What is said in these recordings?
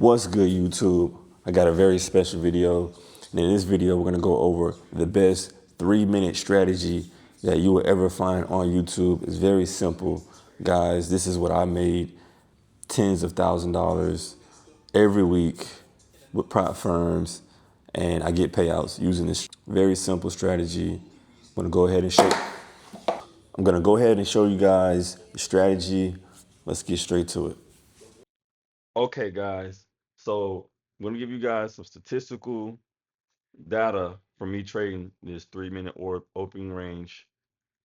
What's good, YouTube? I got a very special video. And in this video, we're going to go over the best 3-minute strategy that you will ever find on YouTube. It's very simple. Guys, this is what I made tens of $1,000s every week with prop firms, and I get payouts using this very simple strategy. I'm going to go ahead and show you guys the strategy. Let's get straight to it. Okay, guys. So I'm going to give you guys some statistical data for me trading this 3-minute orb opening range.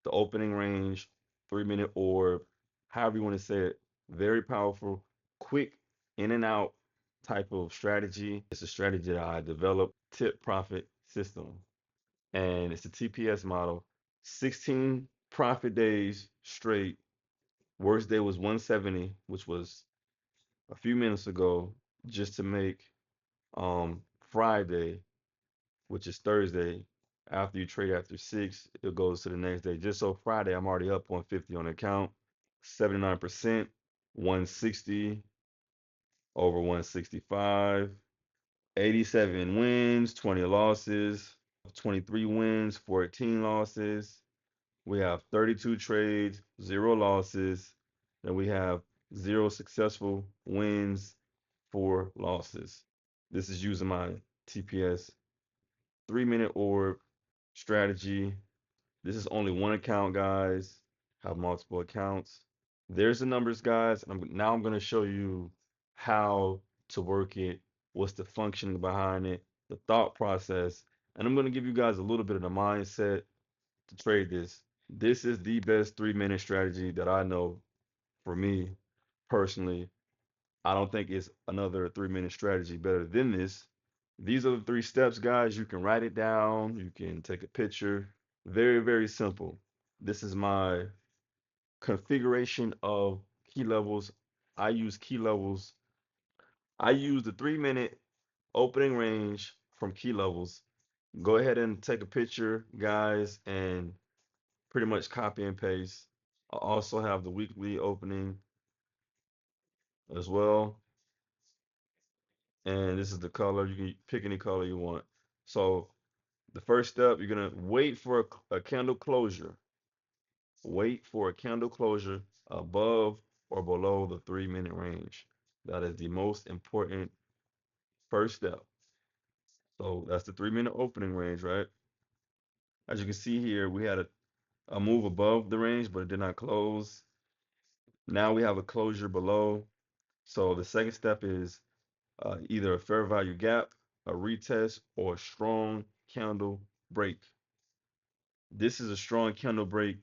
The opening range, 3-minute orb, however you want to say it. Very powerful, quick in and out type of strategy. It's a strategy that I developed, tip profit system. And it's a TPS model. 16 profit days straight. Worst day was 170, which was a few minutes ago, just to make Friday, which is Thursday. After you trade after 6, it goes to the next day. Just so Friday, I'm already up 150 on the account, 79%, 160 over 165, 87 wins, 20 losses, 23 wins, 14 losses. We have 32 trades, 0 losses. Then we have 0 successful wins, 4 losses. This is using my TPS 3-minute orb strategy. This is only one account, guys. Have multiple accounts. There's the numbers, guys. Now I'm going to show you how to work it, what's the function behind it, the thought process, and I'm going to give you guys a little bit of the mindset to trade this. This is the best 3-minute strategy that I know for me personally. I don't think it's another 3-minute strategy better than this. These are the 3 steps, guys. You can write it down, you can take a picture. Very, very simple. This is my configuration of key levels. I use key levels. I use the 3-minute opening range from key levels. Go ahead and take a picture, guys, and pretty much copy and paste. I also have the weekly opening as well. And this is the color. You can pick any color you want. So the first step, you're gonna wait for a candle closure. Wait for a candle closure above or below the 3-minute range. That is the most important first step. So that's the 3-minute opening range, right? As you can see here, we had a move above the range, but it did not close. Now we have a closure below. So the second step is either a fair value gap, a retest, or a strong candle break. This is a strong candle break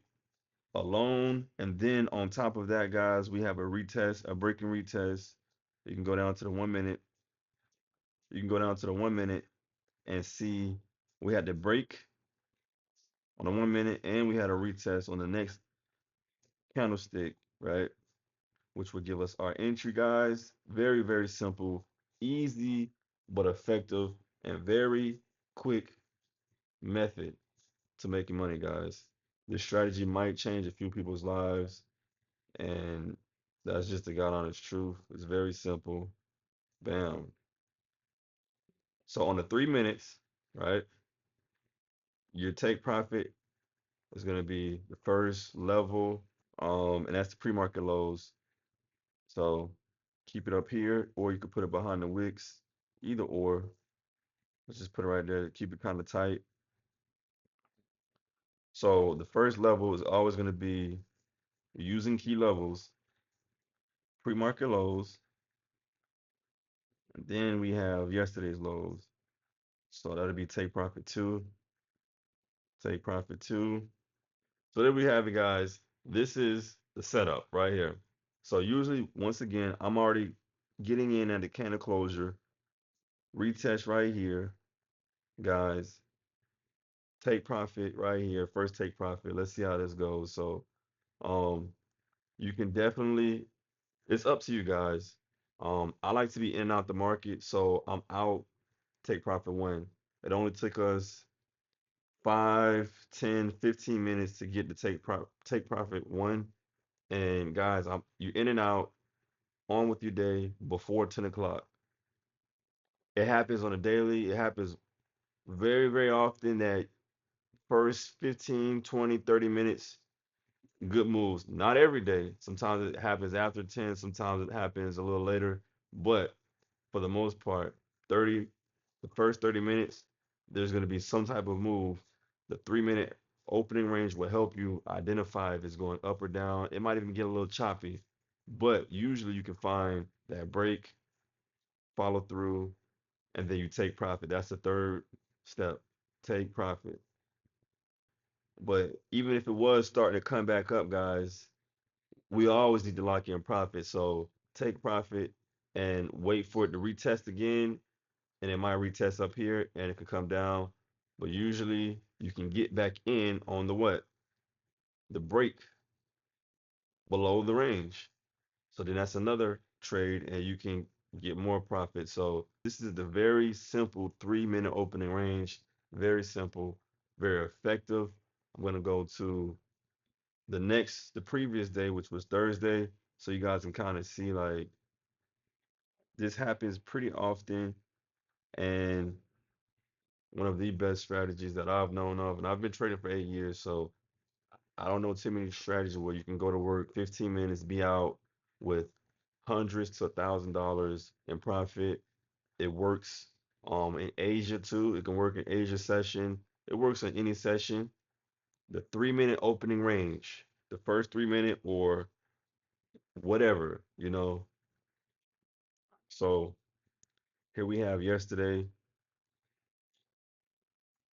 alone. And then on top of that, guys, we have a retest, a break and retest. You can go down to the 1 minute. You can go down to the 1 minute and see we had the break on the 1 minute and we had a retest on the next candlestick, right? Which would give us our entry, guys. Very, very simple, easy, but effective and very quick method to making money, guys. This strategy might change a few people's lives, and that's just the God honest truth. It's very simple. Bam. So on the 3 minutes, right, your take profit is going to be the first level, and that's the pre-market lows. So keep it up here, or you could put it behind the wicks, either or. Let's just put it right there. Keep it kind of tight. So the first level is always going to be using key levels, pre-market lows, and then we have yesterday's lows. So that'll be take profit two, take profit two. So there we have it, guys. This is the setup right here. So usually, once again, I'm already getting in at the candle closure, retest right here, guys. Take profit right here, first take profit. Let's see how this goes. So um, you can definitely, it's up to you guys. I like to be in and out the market, so I'm out, take profit one. It only took us 5, 10, 15 minutes to get to take profit one. And guys, you in and out on with your day before 10 o'clock. It happens on a daily. It happens very, very often that first 15, 20, 30 minutes, good moves. Not every day. Sometimes it happens after 10, sometimes it happens a little later. But for the most part, 30, the first 30 minutes, there's going to be some type of move. The 3 minute opening range will help you identify if it's going up or down. It might even get a little choppy, but usually you can find that break, follow through, and then you take profit. That's the third step. Take profit. But even if it was starting to come back up, guys, we always need to lock in profit. So take profit and wait for it to retest again. And it might retest up here and it could come down. But usually you can get back in on the what? The break below the range. So then that's another trade and you can get more profit. So this is the very simple 3 minute opening range. Very simple, very effective. I'm gonna go to the previous day, which was Thursday, so you guys can kind of see like this happens pretty often and one of the best strategies that I've known of. And I've been trading for 8 years, so I don't know too many strategies where you can go to work 15 minutes, be out with hundreds to $1,000 in profit. It works in Asia too. It can work in Asia session. It works in any session. The 3 minute opening range, the first 3 minute or whatever, So here we have yesterday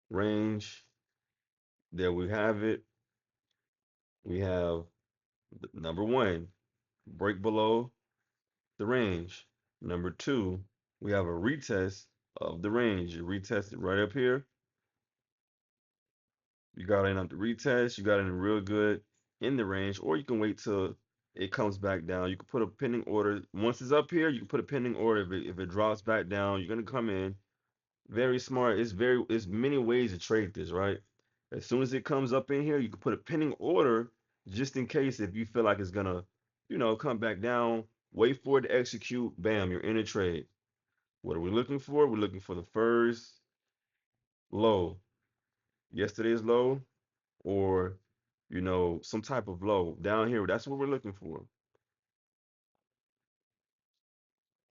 range. There we have it. We have number one, break below the range. Number two, we have a retest of the range. You retest it right up here. You got in at the retest. You got in real good in the range, or you can wait till it comes back down. You can put a pending order. Once it's up here, you can put a pending order. If it drops back down, you're gonna come in. Very smart. It's many ways to trade this, right? As soon as it comes up in here, you can put a pending order just in case if you feel like it's gonna, come back down. Wait for it to execute. Bam, you're in a trade. What are we looking for? We're looking for the first low, yesterday's low, or some type of low down here. That's what we're looking for.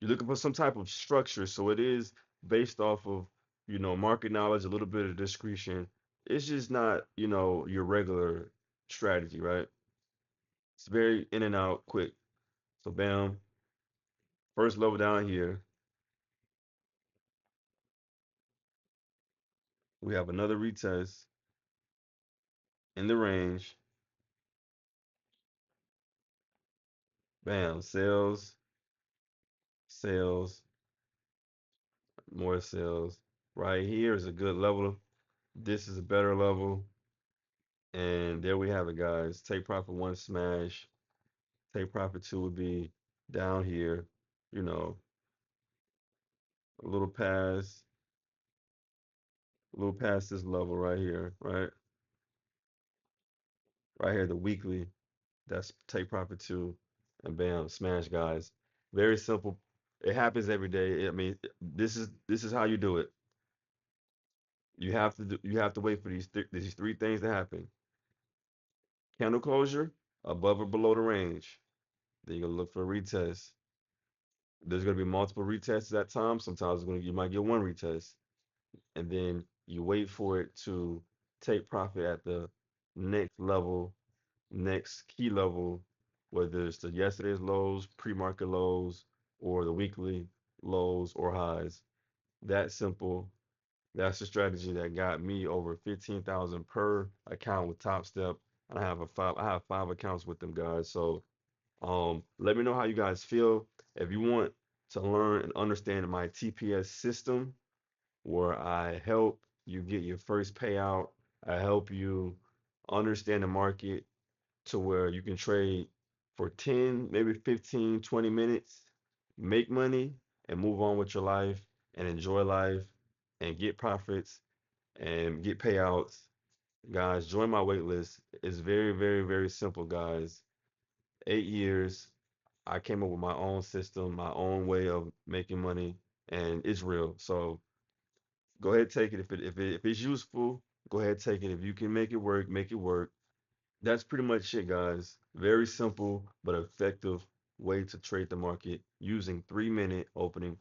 You're looking for some type of structure. So it is based off of, market knowledge, a little bit of discretion. It's just not, your regular strategy, right? It's very in and out, quick. So bam, first level down here, we have another retest in the range. Bam, sales, sales, more sales. Right here is a good level. This is a better level. And there we have it, guys. Take profit one smash. Take profit two would be down here, you know, a little past, this level right here, right? Right here, the weekly. That's take profit two, and bam, smash, guys. Very simple. It happens every day. I mean, this is how you do it. You have to wait for these three things to happen. Candle closure, above or below the range. Then you're gonna look for a retest. There's gonna be multiple retests at time. Sometimes you might get one retest, and then you wait for it to take profit at the next level, next key level, whether it's the yesterday's lows, pre-market lows, or the weekly lows or highs. That simple. That's the strategy that got me over 15,000 per account with Top Step. I have 5 accounts with them guys. So let me know how you guys feel. If you want to learn and understand my TPS system, where I help you get your first payout, I help you understand the market to where you can trade for 10, maybe 15, 20 minutes, make money, and move on with your life and enjoy life and get profits and get payouts. Guys, join my wait list. It's very, very, very simple, guys. 8 years. I came up with my own system, my own way of making money, and it's real. So go ahead, take it. If it's useful, go ahead, take it. If you can make it work, make it work. That's pretty much it, guys. Very simple but effective way to trade the market using 3-minute opening